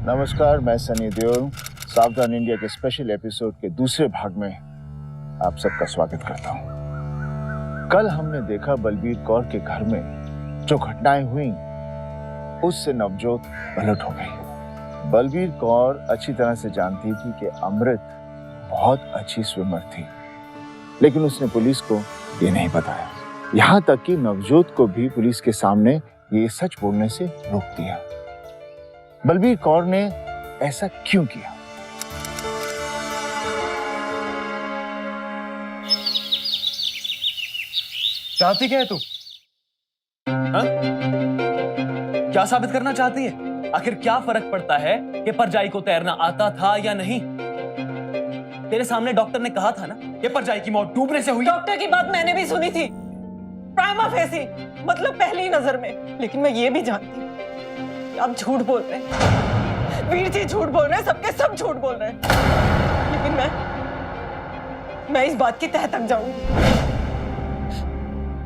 नमस्कार, मैं सनी देओल सावधान इंडिया के स्पेशल एपिसोड के दूसरे भाग में आप सबका स्वागत करता हूं। कल हमने देखा बलबीर कौर के घर में जो घटनाएं हुई उससे नवजोत पलट हो गई। बलबीर कौर अच्छी तरह से जानती थी कि अमृत बहुत अच्छी स्विमर थी, लेकिन उसने पुलिस को ये नहीं बताया। यहाँ तक कि नवजोत को भी पुलिस के सामने ये सच बोलने से रोक दिया। बलबीर कौर ने ऐसा क्यों किया? चाहती क्या है तू? हाँ? क्या साबित करना चाहती है? आखिर क्या फर्क पड़ता है कि परजाई को तैरना आता था या नहीं? तेरे सामने डॉक्टर ने कहा था ना कि परजाई की मौत डूबने से हुई। डॉक्टर की बात मैंने भी सुनी थी, प्राइमा फेसी, मतलब पहली नजर में। लेकिन मैं ये भी जानती हूँ कि आप झूठ बोल रहे हैं, वीर जी झूठ बोल रहे हैं, सबके सब झूठ बोल रहे हैं। लेकिन मैं इस बात की तह तक जाऊंगी।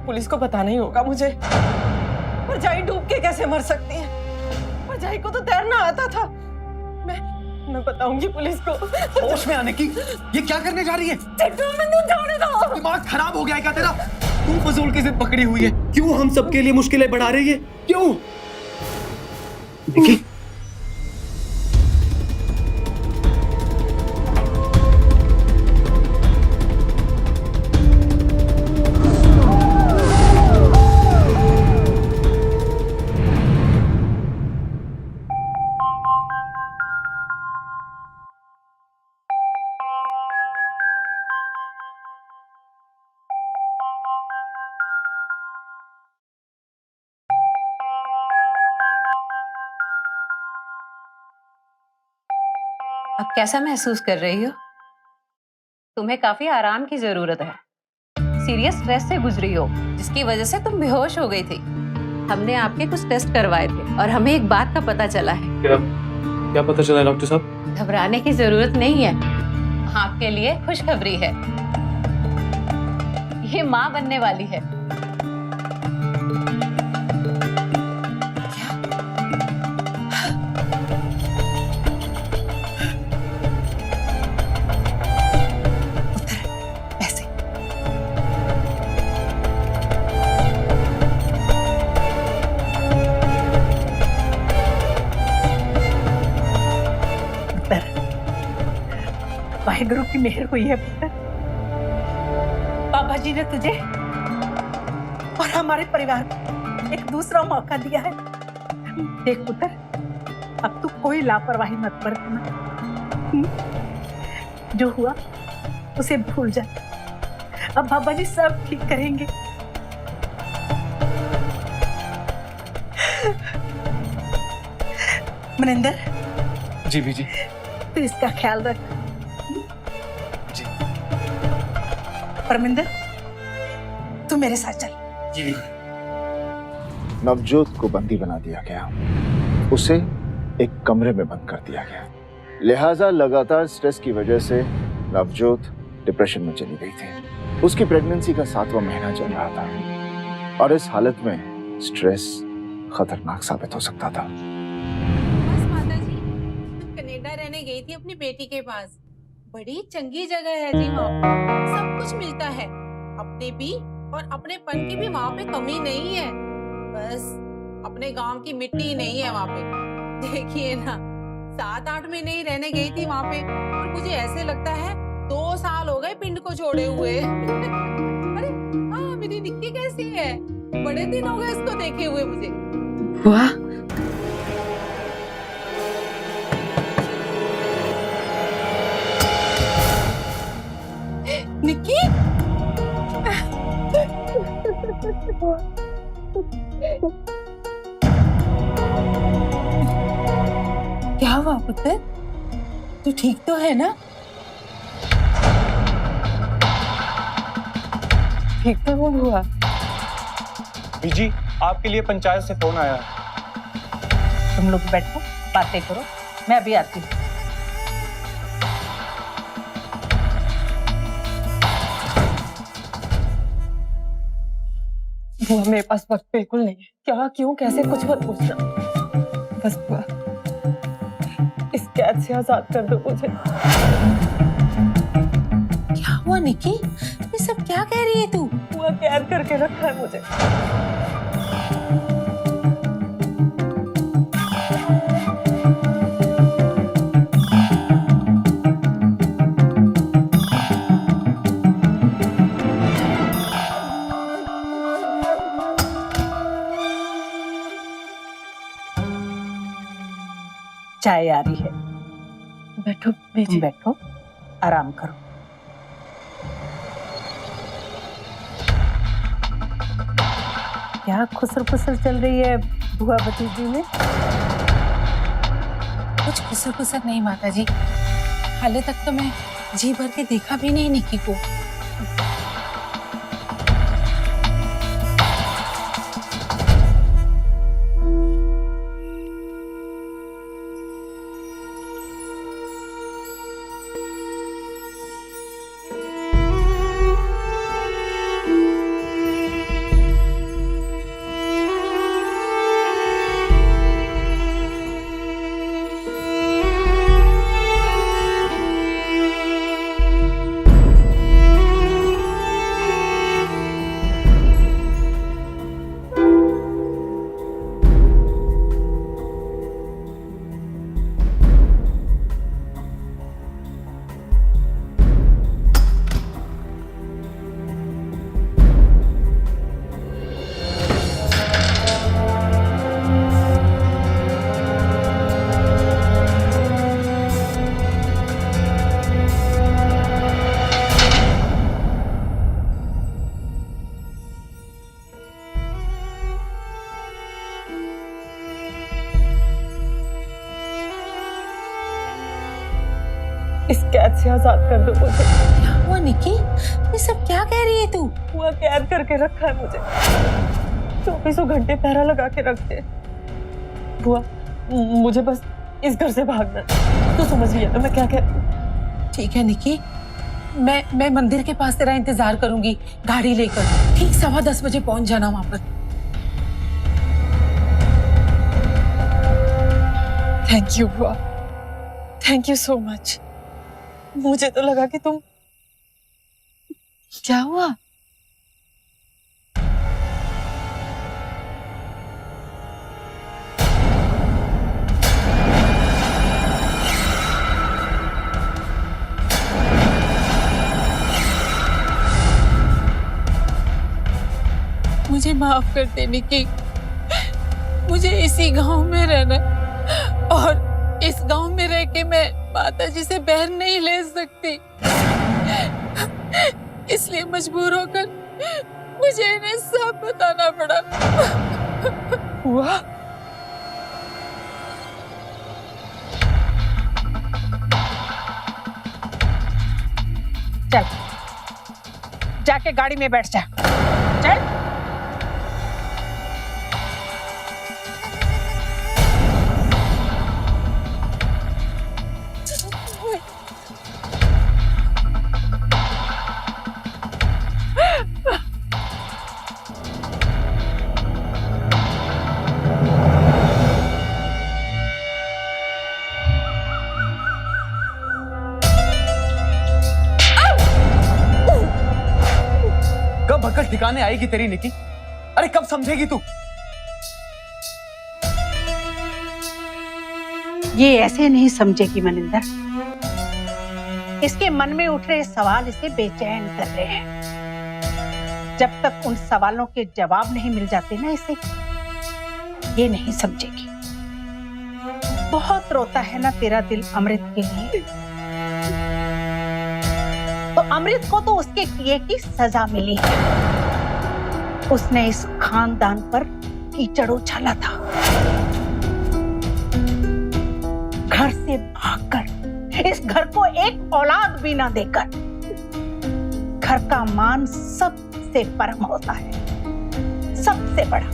पुलिस को बताना ही होगा मुझे, परजाई डूब के कैसे मर सकती है। परजाई को तो तैरना आता था। मैं बताऊंगी पुलिस को। होश में आने की ये क्या करने जा रही है? दिमाग खराब हो गया है क्या तेरा? तू फजूल की जिद पकड़ी हुई है। क्यों हम सबके लिए मुश्किलें बढ़ा रही है? क्यों? देखी अब कैसा महसूस कर रही हो? तुम्हें काफी आराम की जरूरत है। सीरियस स्ट्रेस से गुजरी हो, जिसकी वजह से तुम बेहोश हो गई थी। हमने आपके कुछ टेस्ट करवाए थे और हमें एक बात का पता चला है। क्या पता चला डॉक्टर साहब? घबराने की जरूरत नहीं है। आपके लिए खुशखबरी है, ये माँ बनने वाली है। वाहिगुरु की मेहर हुई है पुत्र। बाबा जी ने तुझे और हमारे परिवार को एक दूसरा मौका दिया है। देख पुत्र, अब तू कोई लापरवाही मत बरतना। जो हुआ उसे भूल जा। अब बाबा जी सब ठीक करेंगे। मनिंदर जी भी जी, तू इसका ख्याल रख। परमिंदर, तू मेरे साथ चल। जी। नवजोत को बंदी बना दिया गया, उसे एक कमरे में बंद कर दिया गया। लिहाजा लगातार स्ट्रेस की वजह से नवजोत डिप्रेशन में चली गई थी। उसकी प्रेगनेंसी का 7वां महीना चल रहा था और इस हालत में स्ट्रेस खतरनाक साबित हो सकता था। बस माता जी, मैं कनाडा रहने गई थी अपनी बेटी के पास। बड़ी चंगी जगह है जी, वहाँ सब कुछ मिलता है। अपने भी और अपनेपन की भी वहाँ पे कमी नहीं है। बस अपने गांव की मिट्टी नहीं है वहाँ पे। देखिए ना, 7-8 महीने ही रहने गई थी वहाँ पे और मुझे ऐसे लगता है 2 साल हो गए पिंड को छोड़े हुए। अरे हाँ, मेरी निक्की कैसी है? बड़े दिन हो गए उसको देखे हुए मुझे। वाह, निक्की, क्या हुआ पुत्र? तू ठीक तो है ना? ठीक तो वो हुआ। जी, आपके लिए पंचायत से फोन आया है। तुम लोग बैठो, बातें करो, मैं अभी आती हूँ। बुआ, मेरे पास वक्त बिल्कुल नहीं है। क्या, क्यों, कैसे, कुछ मत पूछना। बस बुआ, इस कैद से आजाद कर दो मुझे। क्या हुआ निकी, ये सब क्या कह रही है तू? बुआ कैद करके रखा है मुझे। चाय आ रही है, बैठो बेटी। बैठो आराम करो। क्या खुसर पुसर चल रही है बुआ भतीजी में? कुछ खुसर खुसर नहीं माता जी, हाले तक तो मैं जी भर के देखा भी नहीं निकी को। इस कैद से आजाद कर दो मुझे। क्या हुआ निकी, ये सब क्या कह रही है तू? बुआ कैद करके रखा है मुझे, 24 घंटे पहरा लगा के रखते। बुआ मुझे बस इस घर से भागना है। तो समझ लिया मैं क्या कहती हूँ। ठीक है निकी, मैं मंदिर के पास तेरा इंतजार करूंगी गाड़ी लेकर। ठीक 10:15 बजे पहुंच जाना वहां पर। थैंक यू बुआ, थैंक यू सो मच। मुझे तो लगा कि तुम। क्या हुआ? मुझे माफ कर दे निकी, मुझे इसी गांव में रहना है और इस गांव में रह के मैं माताजी से बहर नहीं ले सकती, इसलिए मजबूर होकर मुझे इन्हें सब बताना पड़ा। बुआ चल जाके गाड़ी में बैठ जा, चल। कब अकल ठिकाने आएगी तेरी निकी? अरे कब समझेगी तू? ये ऐसे नहीं समझेगी मनिंदर। इसके मन में उठ रहे सवाल इसे बेचैन कर रहे हैं। जब तक उन सवालों के जवाब नहीं मिल जाते ना इसे, ये नहीं समझेगी। बहुत रोता है ना तेरा दिल अमृत के लिए। तो अमृत को तो उसके किए की सजा मिली है। उसने इस खानदान पर कीचड़ उछाला था। घर से भागकर, इस घर को एक औलाद भी ना देकर। घर का मान सबसे परम होता है, सबसे बड़ा।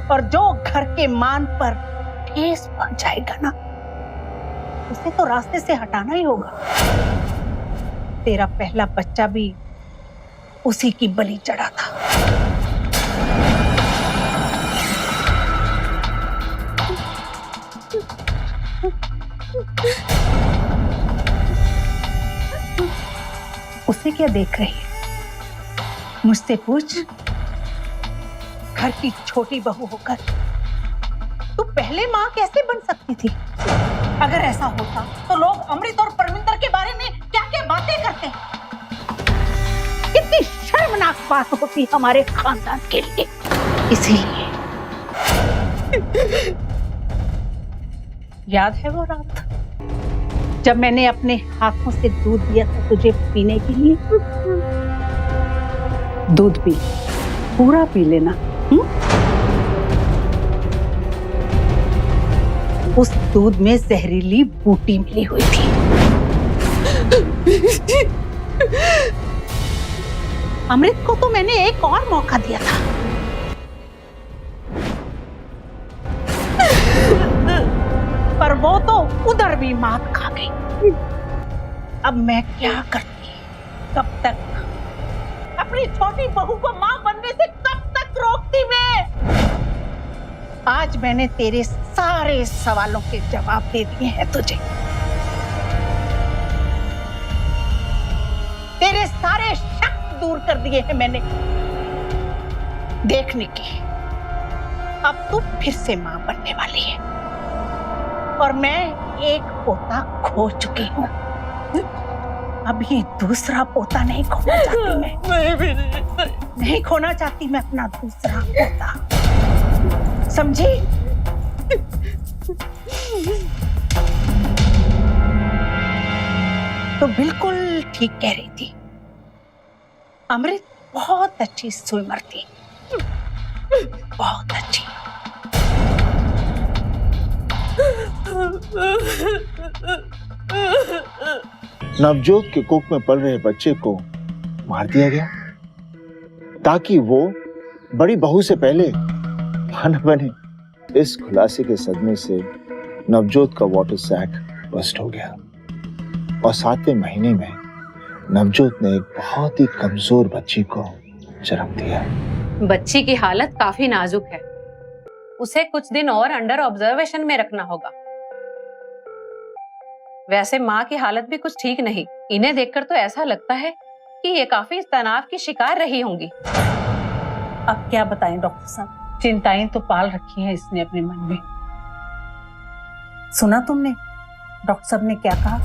और जो घर के मान पर ठेस पहुंचाएगा ना, उसे तो रास्ते से हटाना ही होगा। तेरा पहला बच्चा भी उसी की बलि चढ़ा था। उसे क्या देख रही है? मुझसे पूछ। घर की छोटी बहू होकर तू पहले माँ कैसे बन सकती थी? अगर ऐसा होता तो लोग अमृत और परमिंदर के बारे में क्या क्या बातें करते हैं। कितनी शर्मनाक बात होती हमारे खानदान के लिए। इसीलिए याद है वो रात जब मैंने अपने हाथों से दूध दिया था तुझे पीने के लिए? दूध पी, पूरा पी लेना। उस दूध में जहरीली बूटी मिली हुई थी। अमृत को तो मैंने एक और मौका दिया था, पर वो तो उधर भी मात खा गई। अब मैं क्या करती? कब तक अपनी छोटी बहू को मां बनने से कब तक रोकती मैं? आज मैंने तेरे सारे सवालों के जवाब दे दिए हैं तुझे। तेरे सारे शक दूर कर दिए हैं मैंने। देख निकी, अब तू फिर से मां बनने वाली है और मैं एक पोता खो चुकी हूँ। अब ये दूसरा पोता नहीं खोना चाहती मैं। नहीं खोना चाहती मैं अपना दूसरा पोता, समझी? तो बिल्कुल ठीक कह रही थी। अमृत बहुत अच्छी स्विमर थी, बहुत अच्छी। नवजोत के कोख में पल रहे बच्चे को मार दिया गया ताकि वो बड़ी बहू से पहले मां न बने। इस खुलासे के सदमे से नवजोत का वाटर सैक बस्ट हो गया और 7वें महीने में नवजोत ने एक बहुत ही कमजोर बच्ची को जन्म दिया। बच्ची की हालत काफी नाजुक है, उसे कुछ दिन और अंडर ऑब्जर्वेशन में रखना होगा। वैसे माँ की हालत भी कुछ ठीक नहीं। इन्हें देखकर तो ऐसा लगता है कि ये काफी तनाव की शिकार रही होंगी। अब क्या बताएं डॉक्टर साहब, चिंताएं तो पाल रखी हैं इसने अपने मन में। सुना तुमने डॉक्टर साहब ने क्या कहा?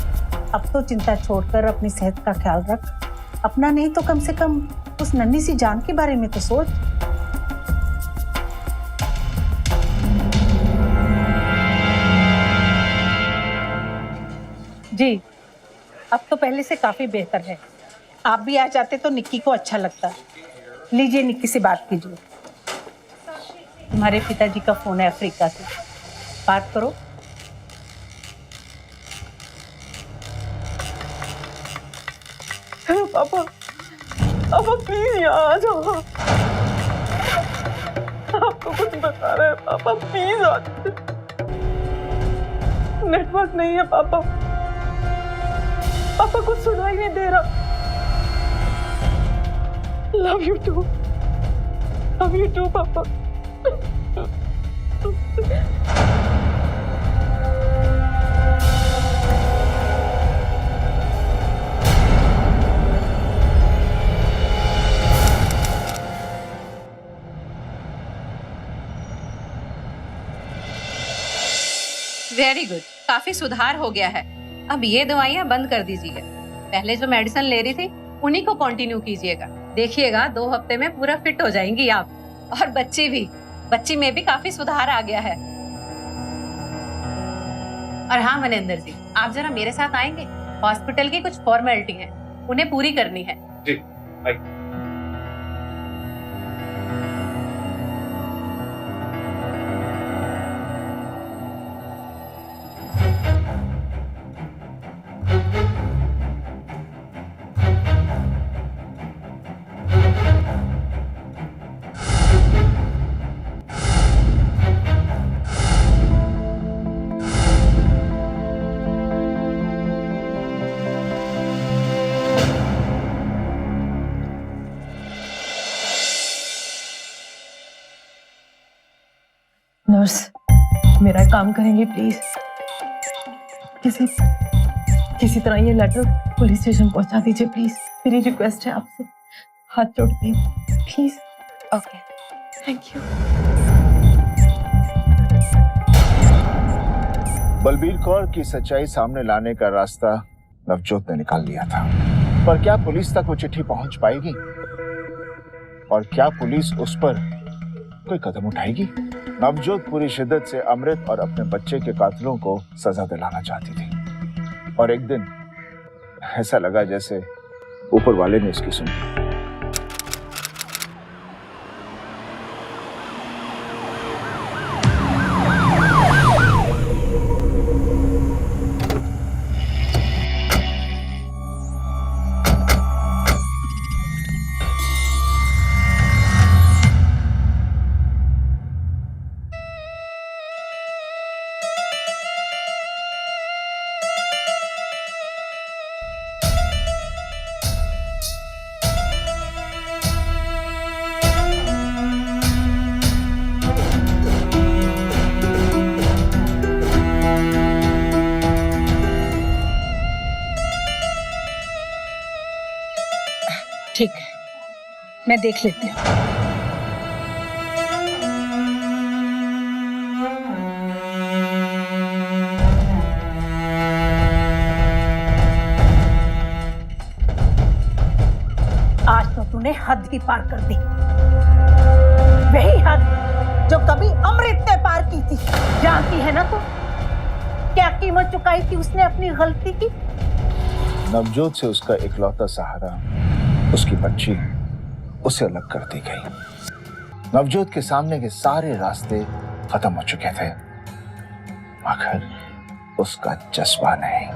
अब तो चिंता छोड़कर अपनी सेहत का ख्याल रख। अपना नहीं तो कम से कम उस नन्ही सी जान के बारे में तो सोच। जी, अब तो पहले से काफी बेहतर है। आप भी आ जाते तो निक्की को अच्छा लगता। लीजिए, निक्की से बात कीजिए। तुम्हारे पिताजी का फोन है अफ्रीका से, बात करो। पापा, पापा प्लीज यहाँ आ जाओ। आपको कुछ बता रहे हैं पापा, प्लीज आ जाओ। नेटवर्क नहीं है पापा, पापा कुछ सुनाई नहीं दे रहा। लव यू टू पापा। वेरी गुड, काफी सुधार हो गया है। अब ये दवाइयाँ बंद कर दीजिए। पहले जो मेडिसिन ले रही थी उन्हीं को कंटिन्यू कीजिएगा। देखिएगा 2 हफ्ते में पूरा फिट हो जाएंगी आप। और बच्ची में भी काफी सुधार आ गया है। और हाँ मनेंद्र जी, आप जरा मेरे साथ आएंगे। हॉस्पिटल की कुछ फॉर्मेलिटी है, उन्हें पूरी करनी है। जी, आई। नर्स, मेरा काम करेंगे प्लीज? किसी तरह ये लेटर पुलिस स्टेशन पहुंचा दीजिए प्लीज। मेरी रिक्वेस्ट है आपसे, हाथ जोड़ती हूँ please. Okay. Thank you. Balbir Kaur की सच्चाई सामने लाने का रास्ता नवजोत ने निकाल लिया था, पर क्या पुलिस तक वो चिट्ठी पहुंच पाएगी? और क्या पुलिस उस पर कोई कदम उठाएगी? नवजोत पूरी शिद्दत से अमृत और अपने बच्चे के कातिलों को सजा दिलाना चाहती थी, और एक दिन ऐसा लगा जैसे ऊपर वाले ने इसकी सुनी। ठीक है, मैं देख लेती हूँ। आज तो तूने हद ही पार कर दी, वही हद जो कभी अमृत ने पार की थी। जानती है ना तू क्या कीमत चुकाई थी उसने अपनी गलती की? नवजोत से उसका इकलौता सहारा, उसकी बच्ची, उसे अलग कर दी गई। नवजोत के सामने के सारे रास्ते खत्म हो चुके थे, मगर उसका जज्बा नहीं।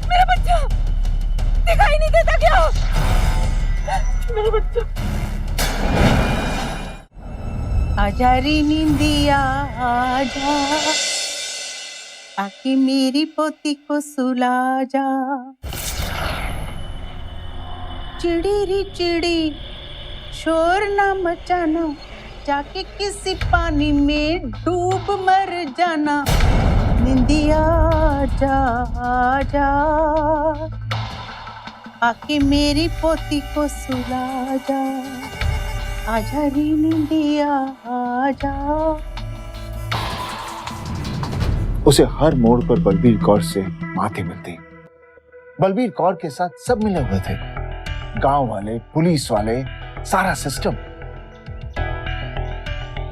मेरा बच्चा दिखाई नहीं देता क्या? मेरा बच्चा। आजा रे नींदिया आजा, आके मेरी पोती को सुला जा। चिड़ी री चिड़ी शोर ना मचाना, जाके किसी पानी में डूब मर जाना। निंदिया आजा आजा, आके मेरी पोती को सुला जा। आजा रे निंदिया आजा। उसे हर मोड़ पर बलबीर कौर से माथे मिलती। बलबीर कौर के साथ सब मिले हुए थे, गांव वाले, पुलिस वाले, सारा सिस्टम।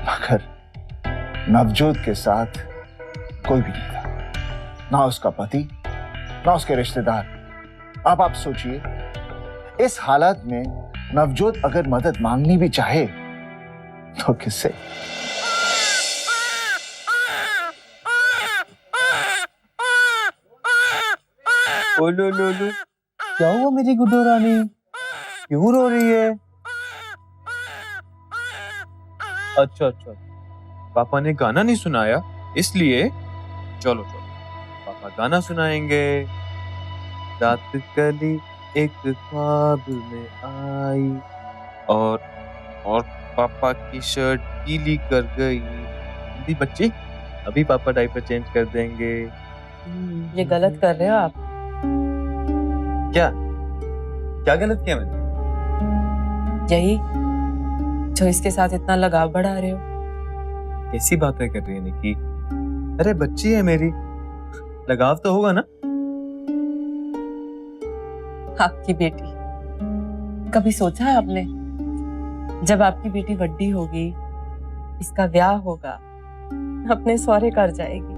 मगर नवजोत के साथ कोई भी नहीं था, ना उसका पति, ना उसके रिश्तेदार। अब आप सोचिए, इस हालत में नवजोत अगर मदद मांगनी भी चाहे तो किससे? ओलो लो लो, क्या हुआ मेरी गुड्डू रानी? क्यों रो रही है? अच्छा अच्छा, पापा ने गाना नहीं सुनाया इसलिए। चलो चलो, पापा गाना सुनाएंगे। रात कली एक ख्वाब में आई और पापा की शर्ट गीली कर गई। जल्दी बच्चे, अभी पापा डायपर चेंज कर देंगे। ये गलत कर रहे हो आप। क्या क्या गलत किया मैंने? यही जो इसके साथ इतना लगाव बढ़ा रहे हो। कैसी बातें कर रही है निकी? अरे बच्ची है मेरी, लगाव तो होगा ना। आपकी बेटी, कभी सोचा है आपने जब आपकी बेटी बड्डी होगी, इसका ब्याह होगा, अपने सौरे घर जाएगी,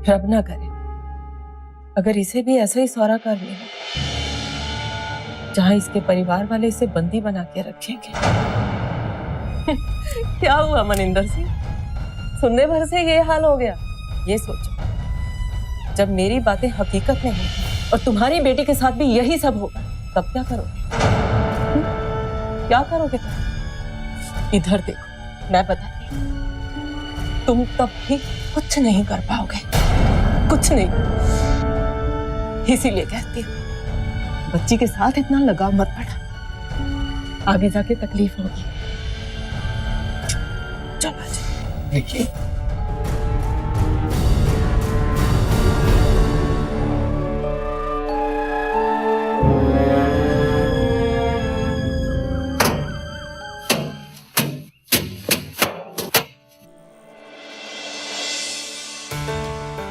रब ना करे अगर इसे भी ऐसा ही सौरा कर मिला जहां इसके परिवार वाले इसे बंदी बना के रखेंगे। क्या हुआ मनिंदर सिंह, सुनने भर से ये हाल हो गया? ये सोचो जब मेरी बातें हकीकत में होंगी और तुम्हारी बेटी के साथ भी यही सब होगा, तब क्या करोगे? क्या करोगे तुम? इधर देखो, मैं बताती हूं, तुम तब भी कुछ नहीं कर पाओगे, कुछ नहीं। इसीलिए कहती हूँ बच्ची के साथ इतना लगाव मत पड़ा, आगे जाके तकलीफ होगी। चलो देखिए,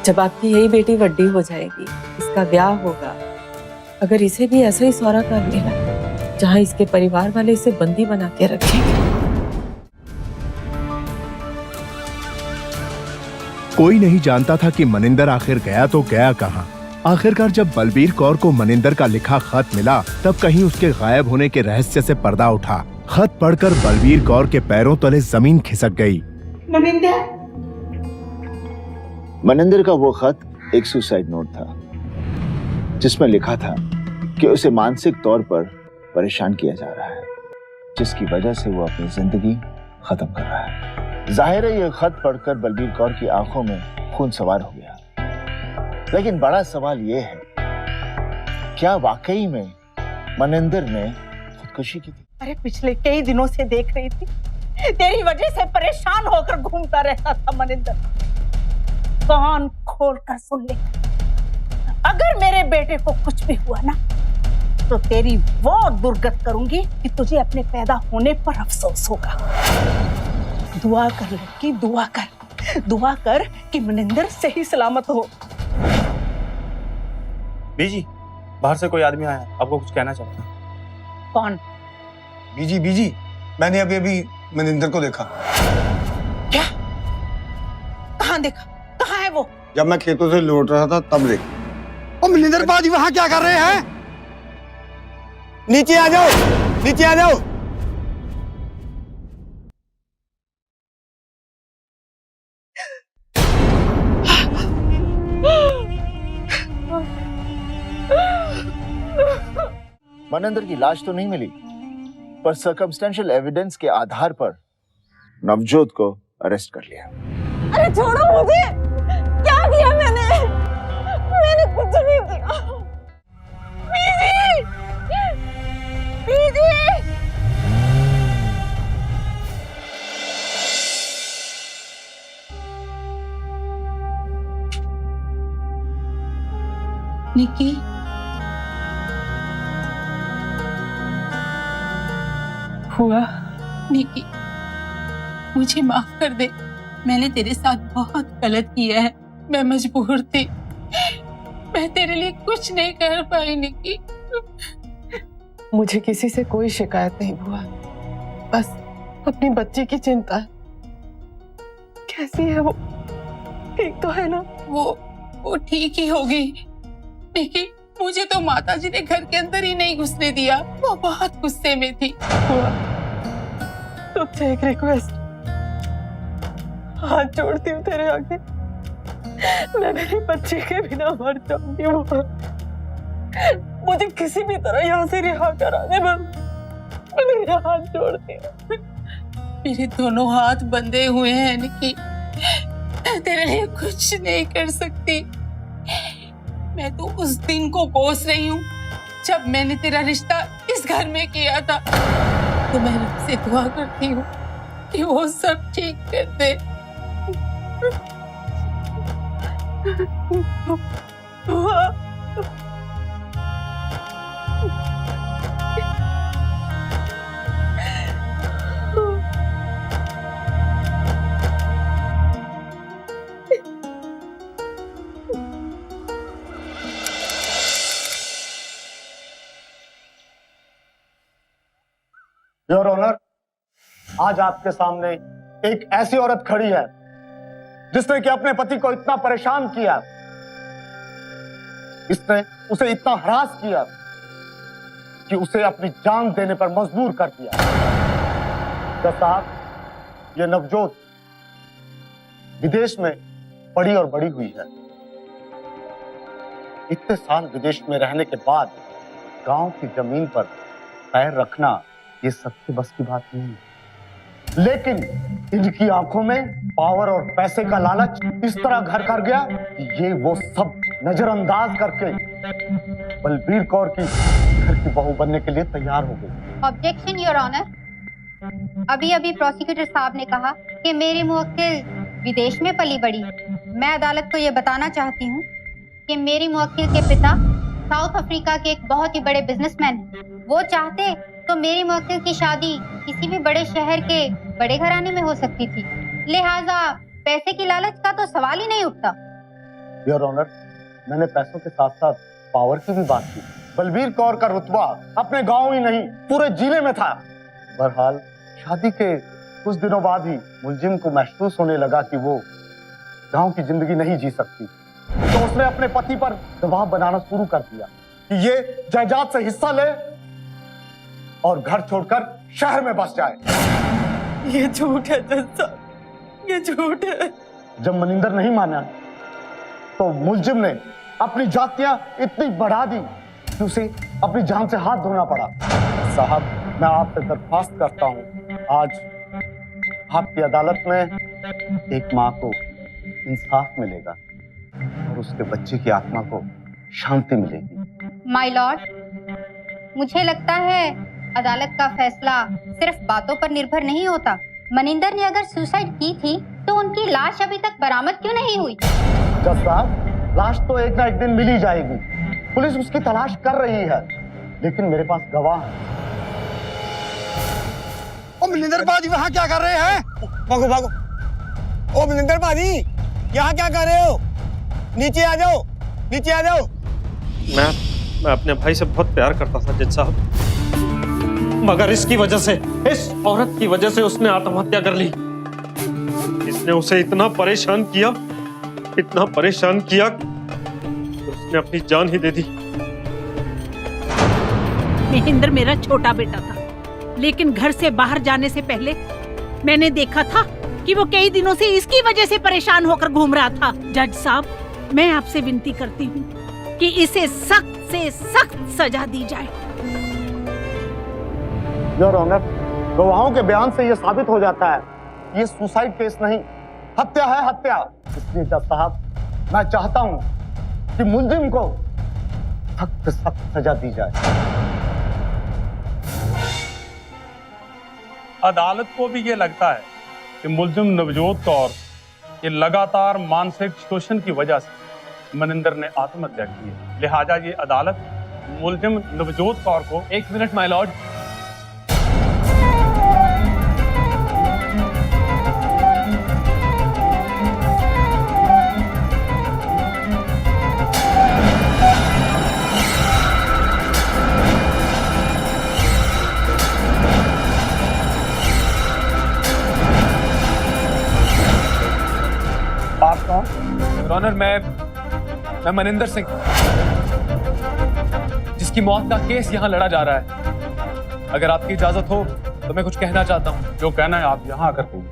जब आपकी यही बेटी बड्डी हो जाएगी, इसका ब्याह होगा, अगर इसे भी ऐसा ही सौरा कर मिला जहां इसके परिवार वाले इसे बंदी बना के रखेंगे। कोई नहीं जानता था कि मनिंदर आखिर गया तो गया कहां। आखिरकार जब बलबीर कौर को मनिंदर का लिखा खत मिला, तब कहीं उसके गायब होने के रहस्य से पर्दा उठा। खत पढ़कर बलबीर कौर के पैरों तले जमीन खिसक गई। मनिंदर का वो खत एक सुसाइड नोट था, जिसमें लिखा था कि उसे मानसिक तौर पर परेशान किया जा रहा है, जिसकी वजह से वो अपनी जिंदगी खत्म कर रहा है। जाहिर है ये खत पढ़कर बलबीर कौर की आंखों में खून सवार हो गया। लेकिन बड़ा सवाल ये है, क्या वाकई में मनिंदर ने खुदकुशी की थी? अरे पिछले कई दिनों से देख रही थी, तेरी वजह से परेशान होकर घूमता रहता था मनिंदर। कान खोल कर सुन ले, अगर मेरे बेटे को कुछ भी हुआ ना, तो तेरी वो दुर्गत करूंगी कि तुझे अपने पैदा होने पर अफसोस होगा। दुआ कर लड़की, दुआ कर कि मनिंदर सही सलामत हो। बीजी, बाहर से कोई आदमी आया, आपको कुछ कहना चाहता है। कौन? बीजी, मैंने अभी मनिंदर को देखा। क्या? कहाँ देखा? कहाँ है वो? जब मैं खेतों से लौट रहा था तब देखा। ओ मनिंदर बाजी वहां क्या कर रहे हैं? नीचे आ जाओ, नीचे आ जाओ। मनिंदर की लाश तो नहीं मिली, पर सर्कमस्टेंशियल एविडेंस के आधार पर नवजोत को अरेस्ट कर लिया। अरे छोड़ो मुझे, क्या किया मैंने कुछ नहीं किया। बीजी, निकी, हुआ? निकी, मुझे माफ कर दे। मैंने तेरे साथ बहुत गलत किया है। मैं मजबूर थी, मैं तेरे लिए कुछ नहीं कर पाई निकी। मुझे किसी से कोई शिकायत नहीं हुआ, बस अपनी बच्ची की चिंता है। कैसी है वो? ठीक तो है ना? वो ठीक ही होगी। निकी, मुझे तो माताजी ने घर के अंदर ही नहीं घुसने दिया। वो बहुत गुस्से में थी। तुझसे एक रिक्वेस्ट, हाथ जोड़ती हूँ तेरे आगे, मैं मेरी बच्ची के बिना मर जाऊंगी। मुझे किसी भी तरह यहाँ से रिहा करा दे, मैं मेरे हाथ जोड़ती हूँ। मेरे दोनों हाथ बंधे हुए हैं निकी, मैं तेरे लिए कुछ नहीं कर सकती। मैं तो उस दिन को कोस रही हूँ जब मैंने तेरा रिश्ता इस घर में किया था। तो मैं रब से दुआ करती हूँ कि वो सब ठीक कर दे। योर ऑनर, आज आपके सामने एक ऐसी औरत खड़ी है जिसने कि अपने पति को इतना परेशान किया, इसने उसे इतना हरास किया कि उसे अपनी जान देने पर मजबूर कर दिया। तो साहब, ये नवजोत विदेश में पड़ी और बड़ी हुई है। इतने साल विदेश में रहने के बाद गांव की जमीन पर पैर रखना ये सबके बस की बात नहीं है। लेकिन इनकी आंखों में पावर और पैसे का लालच इस तरह घर कर गया कि ये वो सब नजरअंदाज करके बलबीर कौर की घर की बहू बनने के लिए तैयार हो गई। Objection your honour. अभी अभी प्रोसिक्यूटर साहब ने कहा कि मेरी मुवक्किल विदेश में पली बड़ी है। मैं अदालत को ये बताना चाहती हूँ कि मेरी मुवक्किल के पिता साउथ अफ्रीका के एक बहुत ही बड़े बिजनेसमैन हैं। वो चाहते तो मेरी मुवक्किल की शादी किसी भी बड़े शहर के बड़े घराने में हो सकती थी, लिहाजा पैसे की लालच का तो सवाल ही नहीं उठता। योर ऑनर, मैंने पैसों के साथ साथ पावर की भी बात की। बलबीर कौर का रुतबा अपने गांव ही नहीं पूरे जिले में था। बहरहाल शादी के कुछ दिनों बाद ही मुलजिम को महसूस होने लगा कि वो गांव की जिंदगी नहीं जी सकती, तो उसने अपने पति पर दबाव बनाना शुरू कर दिया कि ये जायदाद से हिस्सा ले और घर छोड़कर शहर में बस जाए। ये झूठ है जज साहब, ये झूठ है। जब मनिंदर नहीं माना तो मुलजिम ने अपनी जातियां इतनी बढ़ा दी कि उसे अपनी जान से हाथ धोना पड़ा। साहब, मैं आपसे दरख्वास्त करता हूं, आज आपकी अदालत में एक मां को इंसाफ मिलेगा और उसके बच्चे की आत्मा को शांति मिलेगी। माय लॉर्ड, मुझे लगता है अदालत का फैसला सिर्फ बातों पर निर्भर नहीं होता। मनिंदर ने अगर सुसाइड की थी तो उनकी लाश अभी तक बरामद क्यों नहीं हुई? जज साहब, लाश तो एक ना एक दिन मिल ही जाएगी। पुलिस उसकी तलाश कर रही है, लेकिन मेरे पास गवाह है। ओ मनिंदर बाजी, वहाँ क्या कर रहे हैं? भागो भागो। ओ मनिंदर बाजी, यहाँ क्या कर रहे हो? नीचे आ जाओ, नीचे आ जाओ। मैं अपने भाई से बहुत प्यार करता था जज साहब, मगर इसकी वजह से, इस औरत की वजह से उसने आत्महत्या कर ली। इसने उसे इतना परेशान किया कि उसने अपनी जान ही दे दी। महेंद्र मेरा छोटा बेटा था, लेकिन घर से बाहर जाने से पहले मैंने देखा था कि वो कई दिनों से इसकी वजह से परेशान होकर घूम रहा था। जज साहब, मैं आपसे विनती करती हूँ कि इसे सख्त से सख्त सजा दी जाए। योर ऑनर, गवाहों के बयान से यह साबित हो जाता है ये सुसाइड केस नहीं, हत्या है, हत्या। इसलिए जज साहब, मैं चाहता हूं कि मुलजिम को सख्त सख्त सजा दी जाए। अदालत को भी ये लगता है कि मुलजिम नवजोत कौर के लगातार मानसिक शोषण की वजह से मनिंदर ने आत्महत्या की है। लिहाजा ये अदालत मुलजिम नवजोत कौर को 1 मिनट माय लॉर्ड। आप कौन? योर ऑनर, मैं मनिंदर सिंह, जिसकी मौत का केस यहाँ लड़ा जा रहा है। अगर आपकी इजाजत हो तो मैं कुछ कहना चाहता हूँ। जो कहना है आप यहाँ आकर कहिए।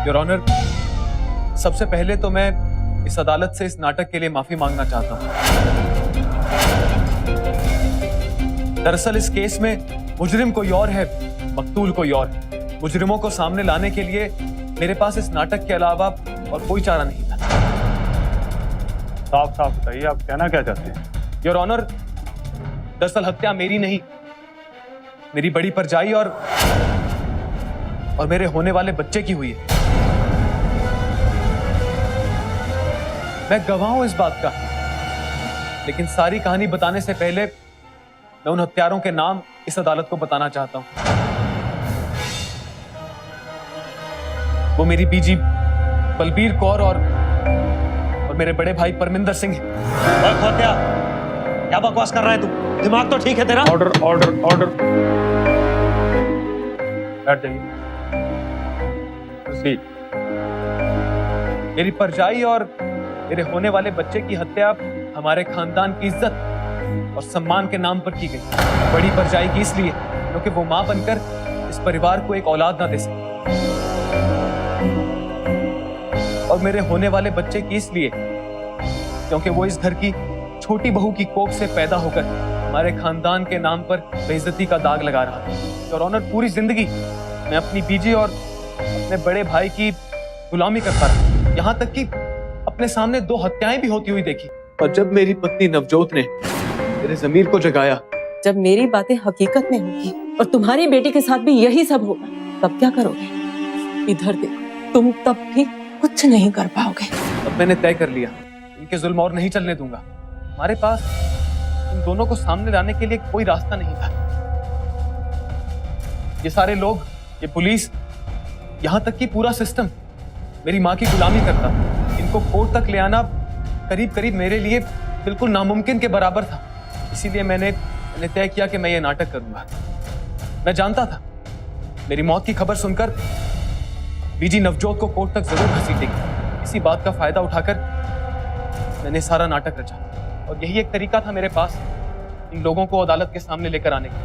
योर ऑनर, सबसे पहले तो मैं इस अदालत से इस नाटक के लिए माफी मांगना चाहता हूँ। दरअसल इस केस में मुजरिम कोई और है, मकतूल कोई और है। मुजरिमों को सामने लाने के लिए मेरे पास इस नाटक के अलावा और कोई चारा नहीं था। साफ साफ बताइए, आप कहना क्या चाहते हैं? योर ऑनर, दरअसल हत्या मेरी नहीं, मेरी बड़ी परजाई और मेरे होने वाले बच्चे की हुई है। मैं गवाह हूं इस बात का, लेकिन सारी कहानी बताने से पहले मैं उन हत्यारों के नाम इस अदालत को बताना चाहता हूं। वो मेरी बीजी बलबीर कौर और और मेरे बड़े भाई परमिंदर सिंह। ओए खोत्या, क्या बकवास कर रहा है तू? दिमाग तो ठीक है तेरा? Order order order. बैठ जाइए। प्रोसीड। मेरी परजाई और मेरे होने वाले बच्चे की हत्या हमारे खानदान की इज्जत और सम्मान के नाम पर की गई। बड़ी परजाई की इसलिए क्योंकि वो मां बनकर इस परिवार को एक औलाद ना दे सकी, और मेरे होने वाले बच्चे की इसलिए क्योंकि वो इस घर की छोटी बहू की कोख से पैदा होकर हमारे खानदान के नाम पर बेइज्जती का दाग लगा रहा था। और ऑनर, पूरी जिंदगी मैं अपनी बीजी और अपने बड़े भाई की गुलामी करता रहा, यहाँ तक कि अपने सामने 2 हत्याएं भी होती हुई देखी। और जब मेरी पत्नी नवजोत ने मेरे जमीर को जगाया, जब मेरी बातें हकीकत में होगी और तुम्हारी बेटी के साथ भी यही सब होगा, तब क्या करोगे? इधर देखो, तुम तब भी कुछ नहीं कर पाओगे। तब मैंने तय कर लिया, इनके जुल्म और नहीं चलने दूंगा। हमारे पास इन दोनों को सामने लाने के लिए कोई रास्ता नहीं था। ये सारे लोग, ये पुलिस, यहाँ तक कि पूरा सिस्टम मेरी माँ की गुलामी करता। इनको कोर्ट तक ले आना करीब करीब मेरे लिए बिल्कुल नामुमकिन के बराबर था। इसीलिए मैंने तय किया कि मैं ये नाटक करूंगा। मैं जानता था मेरी मौत की खबर सुनकर बीजी नवजोत को कोर्ट तक जरूर घसीटेगी। इसी बात का फायदा उठाकर मैंने सारा नाटक रचा, और यही एक तरीका था मेरे पास इन लोगों को अदालत के सामने लेकर आने का,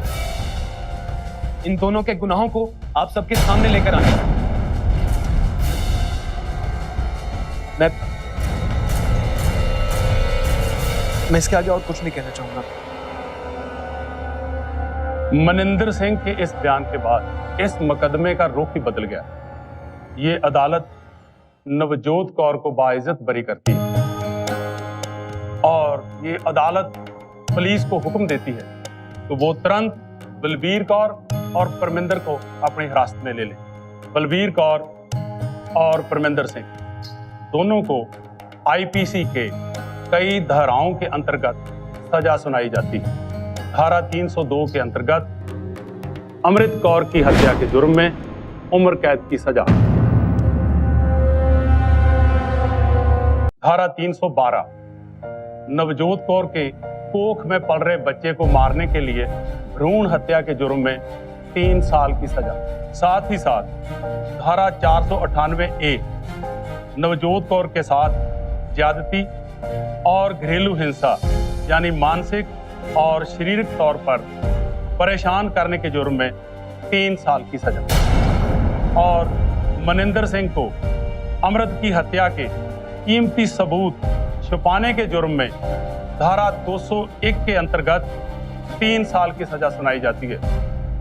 इन दोनों के गुनाहों को आप सबके सामने लेकर आने का। मैं इसके आगे और कुछ नहीं कहना चाहूंगा। मनिंदर सिंह के इस बयान के बाद इस मुकदमे का रुख ही बदल गया। ये अदालत नवजोत कौर को बाइज्जत बरी करती है और ये अदालत पुलिस को हुक्म देती है तो वो तुरंत बलबीर कौर और परमिंदर को अपनी हिरासत में ले ले। बलबीर कौर और परमिंदर सिंह दोनों को आईपीसी के कई धाराओं के अंतर्गत सजा सुनाई जाती है। धारा 302 के अंतर्गत अमृत कौर की हत्या के जुर्म में उम्र कैद की सजा। धारा 312 नवजोत कौर के कोख में पल रहे बच्चे को मारने के लिए भ्रूण हत्या के जुर्म में 3 साल की सजा। साथ ही साथ धारा 498A नवजोत कौर के साथ ज्यादती और घरेलू हिंसा यानी मानसिक और शारीरिक तौर पर परेशान करने के जुर्म में 3 साल की सजा। और मनिंदर सिंह को अमृत की हत्या के कीमती सबूत छुपाने के जुर्म में धारा 201 के अंतर्गत 3 साल की सजा सुनाई जाती है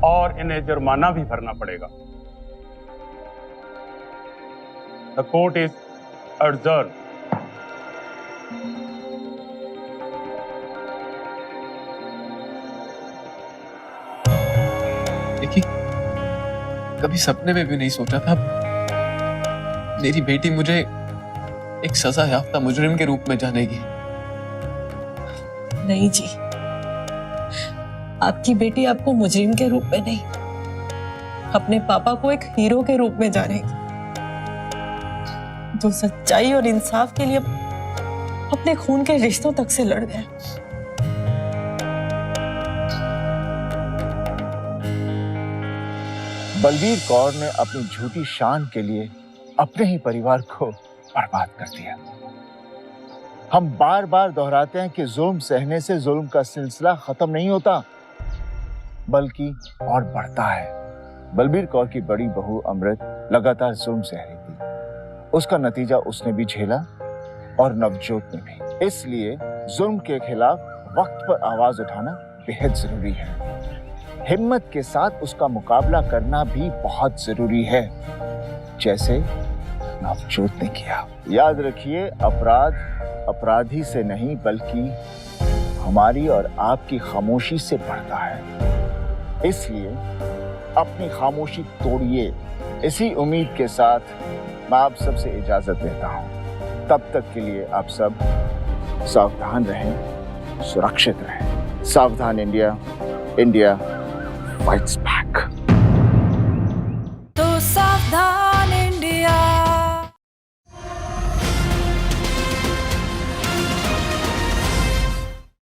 और इन्हें जुर्माना भी भरना पड़ेगा। The court is adjourned. देखिए, कभी सपने में भी नहीं सोचा था मेरी बेटी मुझे एक सजा याफ्ता मुजरिम के रूप में जानेगी। नहीं जी, आपकी बेटी आपको मुजरिम के रूप में नहीं, अपने पापा को एक हीरो के रूप में जानेगी, जो सच्चाई और इंसाफ के लिए अपने खून के रिश्तों तक से लड़ गए। बलबीर कौर ने अपनी झूठी शान के लिए अपने ही परिवार को बर्बाद कर दिया। हम बार बार दोहराते हैं कि जुल्म सहने से जुल्म का सिलसिला खत्म नहीं होता, बल्कि और बढ़ता है। बलबीर कौर की बड़ी बहू अमृत लगातार जुल्म सह रही थी। उसका नतीजा उसने भी झेला और नवजोत ने भी। इसलिए जुल्म के खिलाफ वक्त पर आवाज उठाना बेहद जरूरी है। हिम्मत के साथ उसका मुकाबला करना भी बहुत जरूरी है, जैसे नवजोत ने किया। याद रखिए, अपराध अपराधी से नहीं बल्कि हमारी और आपकी खामोशी से बढ़ता है। इसलिए अपनी खामोशी तोड़िए। इसी उम्मीद के साथ मैं आप सबसे इजाजत लेता हूं। तब तक के लिए आप सब सावधान रहें, सुरक्षित रहें। सावधान इंडिया, इंडिया फाइट्स बैक।